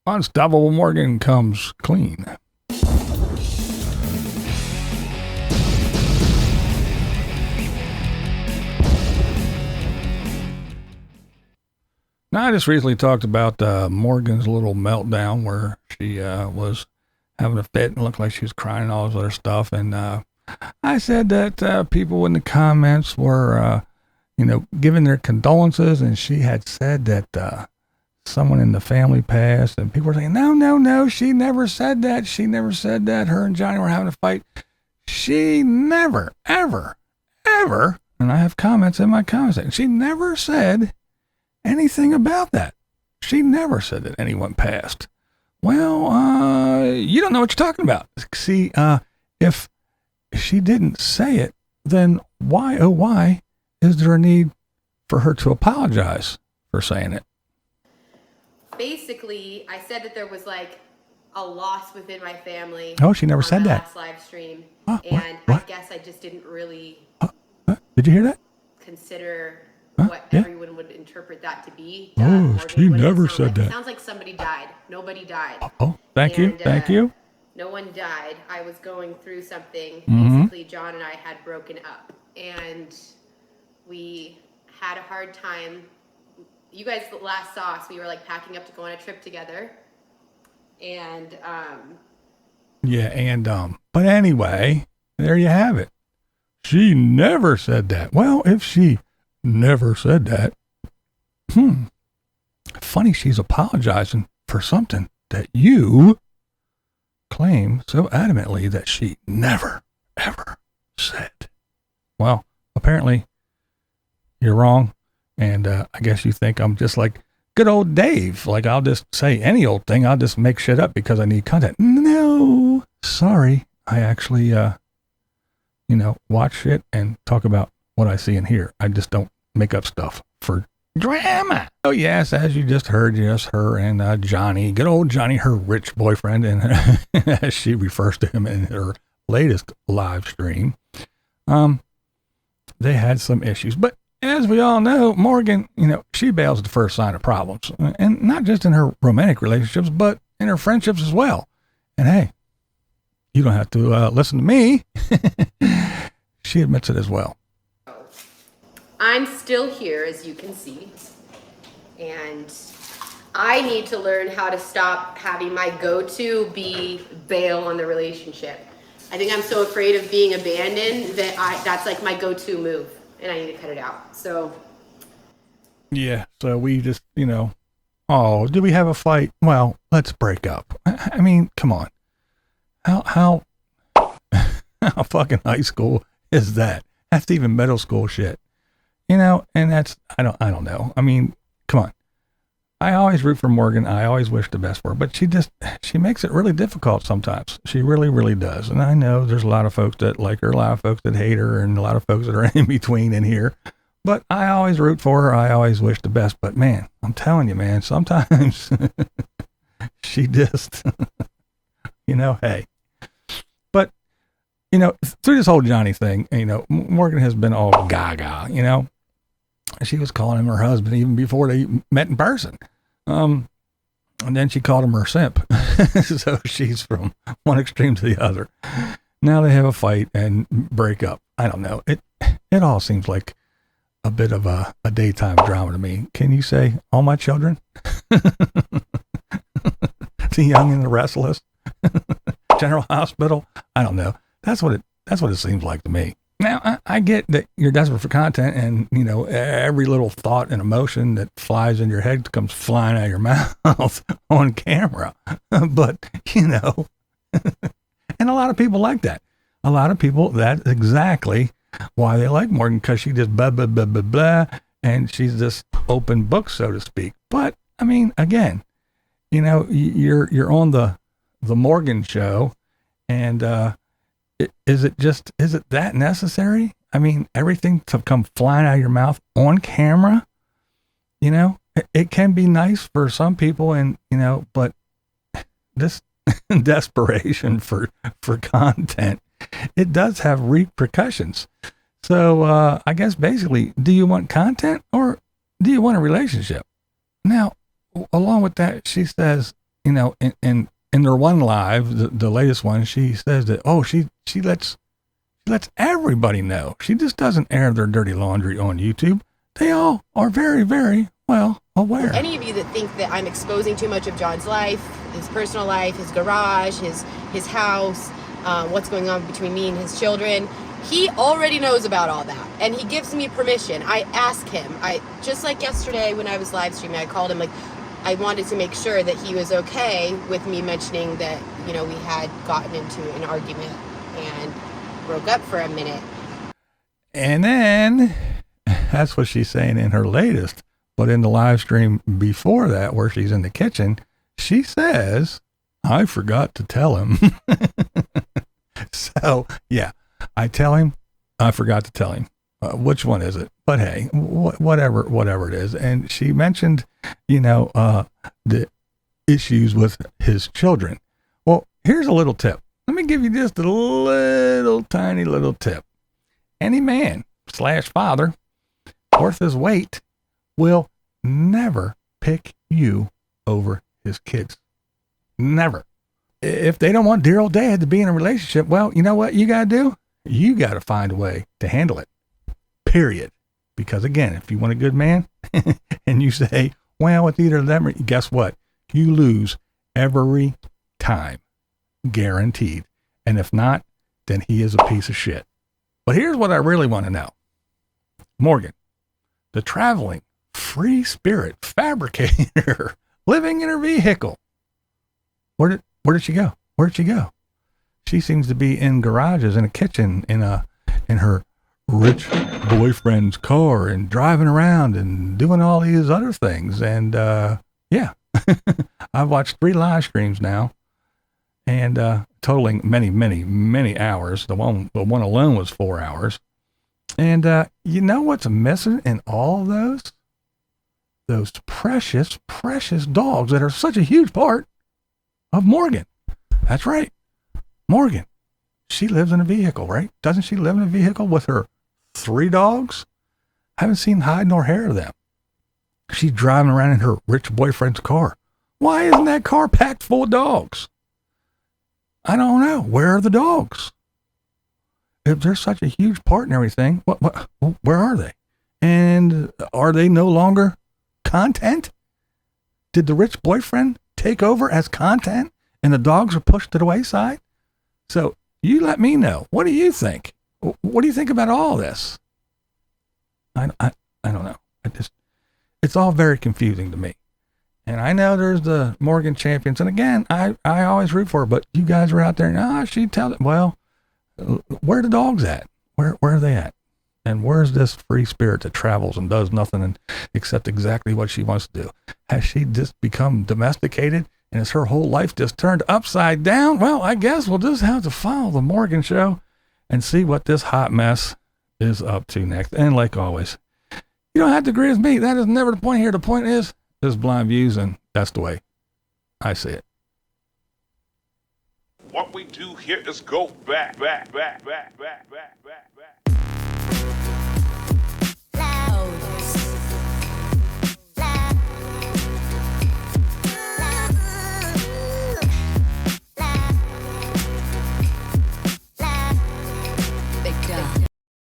Unstoppable Morgan comes clean. Now, I just recently talked about Morgan's little meltdown where she was having a fit and looked like she was crying and all this other stuff. And I said that people in the comments were, giving their condolences, and she had said that someone in the family passed, and people were saying, no, she never said that. She never said that. Her and Johnny were having a fight. She never, ever, and I have comments in my comment section, she never said anything about that. She never said that anyone passed. Well, you don't know what you're talking about. See, if she didn't say it, then why is there a need for her to apologize for saying it? Basically, I said that there was like a loss within my family. Oh, she never said that. Last live stream, what? I guess I just didn't really. Did you hear that? Consider what everyone would interpret that to be. Oh, she never said that. It sounds like somebody died. Nobody died. Oh, thank you. No one died. I was going through something. Mm-hmm. Basically, John and I had broken up, and we had a hard time. You guys last saw us. We were like packing up to go on a trip together, and but anyway, there you have it. She never said that. Well, if she never said that, funny she's apologizing for something that you claim so adamantly that she never, ever said. Well, apparently you're wrong, and I guess you think I'm just like good old Dave. Like, I'll just say any old thing. I'll just make shit up because I need content. No, sorry. I actually, watch it and talk about what I see and hear. I just don't make up stuff for drama. Oh, yes, as you just heard, yes, her and Johnny, good old Johnny, her rich boyfriend, and as she refers to him in her latest live stream, they had some issues. But as we all know, Morgan, she bails at the first sign of problems, and not just in her romantic relationships, but in her friendships as well. And hey, you don't have to listen to me. She admits it as well. I'm still here, as you can see, and I need to learn how to stop having my go-to be bail on the relationship. I think I'm so afraid of being abandoned that that's like my go-to move, and I need to cut it out. So yeah, so we just, oh, do we have a fight? Well, let's break up. I mean, come on. How fucking high school is that? That's even middle school shit. And that's, I don't know. I mean, come on. I always root for Morgan. I always wish the best for her, but she makes it really difficult sometimes. She really, really does. And I know there's a lot of folks that like her, a lot of folks that hate her, and a lot of folks that are in between in here, but I always root for her. I always wish the best, but man, I'm telling you, man, sometimes she just, hey, but through this whole Johnny thing, Morgan has been all gaga, she was calling him her husband even before they met in person. And then she called him her simp. So she's from one extreme to the other. Now they have a fight and break up. I don't know. It all seems like a bit of a daytime drama to me. Can you say All My Children? The Young and the Restless? General Hospital? I don't know. That's what it seems like to me. Now, I get that you're desperate for content, and, every little thought and emotion that flies in your head comes flying out of your mouth on camera. But, and a lot of people like that. A lot of people, that's exactly why they like Morgan, because she just blah, blah, blah, blah, blah, and she's this open book, so to speak. But, I mean, again, you're on the Morgan show, and, is it that necessary? I mean, everything to come flying out of your mouth on camera, it can be nice for some people, and, but this desperation for content, it does have repercussions. So, I guess basically, do you want content or do you want a relationship? Now, along with that, she says, you know, in their one live, the latest one, she says that, oh, she lets everybody know. She just doesn't air their dirty laundry on YouTube. They all are very, very well aware. Any of you that think that I'm exposing too much of John's life, his personal life, his garage, his house, what's going on between me and his children, he already knows about all that, and he gives me permission. I ask him. Just like yesterday when I was live streaming, I called him, like, I wanted to make sure that he was okay with me mentioning that, you know, we had gotten into an argument and broke up for a minute. And then that's what she's saying in her latest. But in the live stream before that, where she's in the kitchen, she says, I forgot to tell him. So, yeah, I tell him, I forgot to tell him. Which one is it? But hey, whatever it is. And she mentioned, you know, the issues with his children. Well, here's a little tip. Let me give you just a little tiny little tip. Any man / father worth his weight will never pick you over his kids. Never. If they don't want dear old dad to be in a relationship, well, you know what you got to do? You got to find a way to handle it. Period. Because again, if you want a good man and you say, well, with either of them, guess what? You lose every time. Guaranteed. And if not, then he is a piece of shit. But here's what I really want to know. Morgan, the traveling free spirit fabricator living in her vehicle. Where did she go? Where did she go? She seems to be in garages, in a kitchen, in her rich boyfriend's car, and driving around and doing all these other things. And yeah, I've watched 3 live streams now, and totaling many hours. The one alone was 4 hours. And you know what's missing in all of those? Those precious dogs that are such a huge part of Morgan. That's right. Morgan. She lives in a vehicle, right? Doesn't she live in a vehicle with her 3 dogs? I haven't seen hide nor hair of them. She's driving around in her rich boyfriend's car. Why isn't that car packed full of dogs? I don't know. Where are the dogs? If they're such a huge part in everything, where are they? And are they no longer content? Did the rich boyfriend take over as content and the dogs are pushed to the wayside? So you let me know. What do you think? What do you think about all this? I don't know. It's all very confusing to me. And I know there's the Morgan champions. And again, I always root for her, but you guys are out there. She tells it. Well, where are the dogs at? Where are they at? And where's this free spirit that travels and does nothing except exactly what she wants to do? Has she just become domesticated? And is her whole life just turned upside down? Well, I guess we'll just have to follow the Morgan show and see what this hot mess is up to next. And like always, you don't have to agree with me. That is never the point here. The point is, this is BlindViews, and that's the way I see it. What we do here is go back.